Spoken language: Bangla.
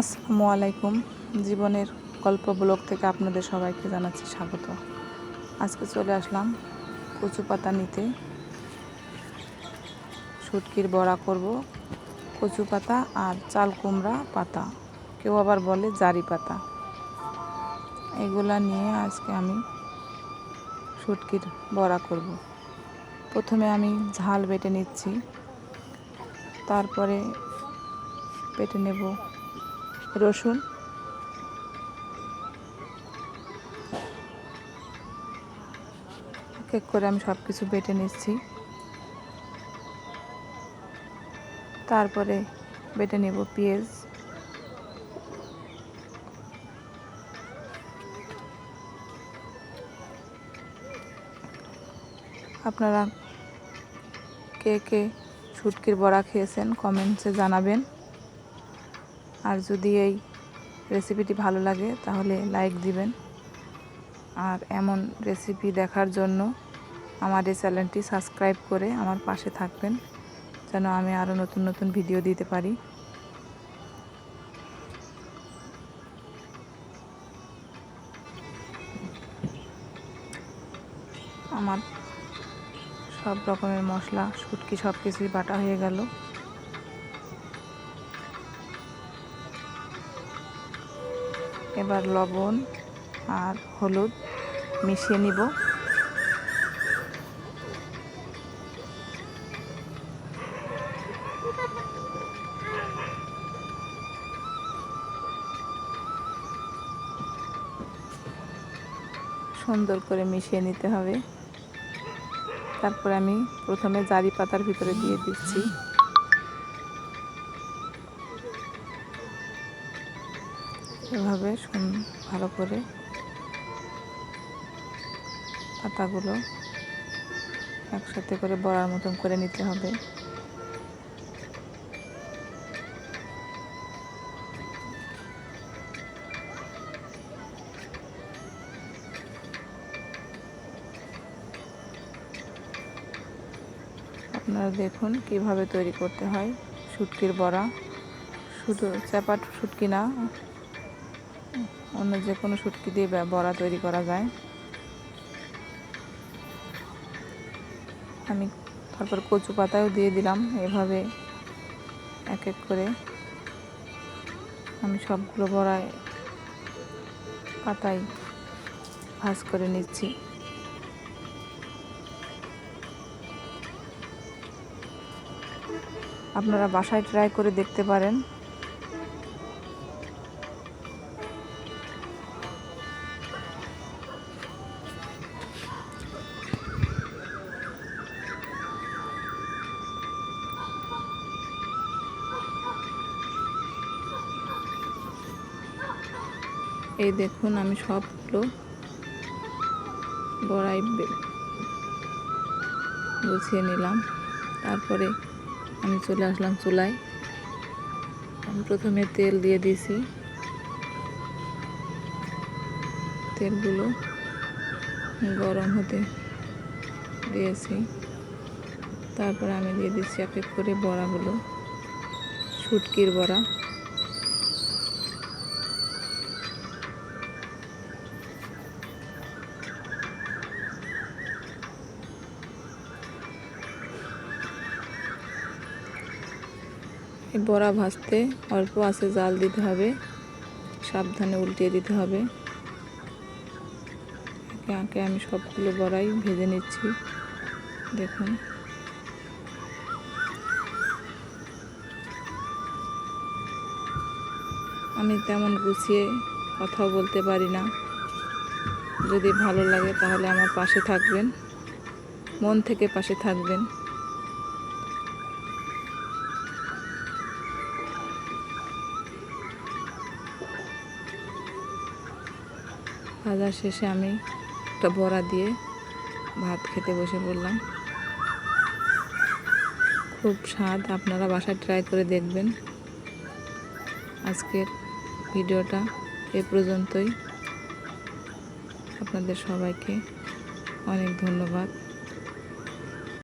আসসালামু আলাইকুম। জীবনের গল্প ব্লগ থেকে আপনাদের সবাইকে জানাচ্ছি স্বাগত। আজকে চলে আসলাম কচু পাতা নিতে। শুটকির বড়া করব। কচু পাতা আর চাল কুমড়া পাতা, কেউ আবার বলে জারি পাতা, এগুলা নিয়ে আজকে আমি শুটকির বড়া করব। প্রথমে আমি ঝাল বেটে নিচ্ছি, তারপরে বেটে নেব রসুন, এক করে আমি সব কিছু বেটে নিচ্ছি। তারপরে বেটে নেব পেঁয়াজ, আপনারা কে কে শুটকির বড়া খেয়েছেন কমেন্টসে জানাবেন। আর যদি এই রেসিপিটি ভালো লাগে তাহলে লাইক দিবেন। আর এমন রেসিপি দেখার জন্য আমার এই চ্যানেলটি সাবস্ক্রাইব করে আমার পাশে থাকবেন, যেন আমি আরও নতুন নতুন ভিডিও দিতে পারি। আমার সব রকমের মশলা, শুটকি সব কিছুই বাটা হয়ে গেল। এবার লবণ আর হলুদ মিশিয়ে নিব। সুন্দর করে মিশিয়ে নিতে হবে। তারপরে আমি প্রথমে জারি পাতার ভিতরে দিয়ে দিচ্ছি। এভাবে ভালো করে পাতাগুলো একসাথে করে বড়ার মতন করে নিতে হবে। আপনারা দেখুন কিভাবে তৈরি করতে হয় শুটকির বড়া। শুধু চাপা শুটকি না, অন্য যে কোনো শুটকি দিয়ে বড়া তৈরি করা যায়। আমি তারপর কচু পাতাও দিয়ে দিলাম। এভাবে এক এক করে আমি সবগুলো বড়ায় পাতায় ভাজ করে নিচ্ছি। আপনারা বাসায় ট্রাই করে দেখতে পারেন। এই দেখুন আমি সবগুলো বড়াই গুছিয়ে নিলাম। তারপরে আমি চলে আসলাম চুলায়। আমি প্রথমে তেল দিয়ে দিয়েছি। তেলগুলো গরম হতে দিয়েছি। তারপরে আমি দিয়ে দিচ্ছি এক এক করে বড়াগুলো, শুটকির বড়া। এই বড়া ভাজতে অল্প আঁচে জাল দিতে হবে, সাবধানে উল্টিয়ে দিতে হবে। একে একে আমি সবগুলো বড়াই ভেজে নিচ্ছি। দেখুন আমি তেমন গুছিয়ে কথাও বলতে পারি না। যদি ভালো লাগে তাহলে আমার পাশে থাকবেন, মন থেকে পাশে থাকবেন। ভাজা শেষে আমি একটা বড়া দিয়ে ভাত খেতে বসে পড়লাম। খুব স্বাদ, আপনারা বাসায় ট্রাই করে দেখবেন। আজকের ভিডিওটা এ পর্যন্তই। আপনাদের সবাইকে অনেক ধন্যবাদ।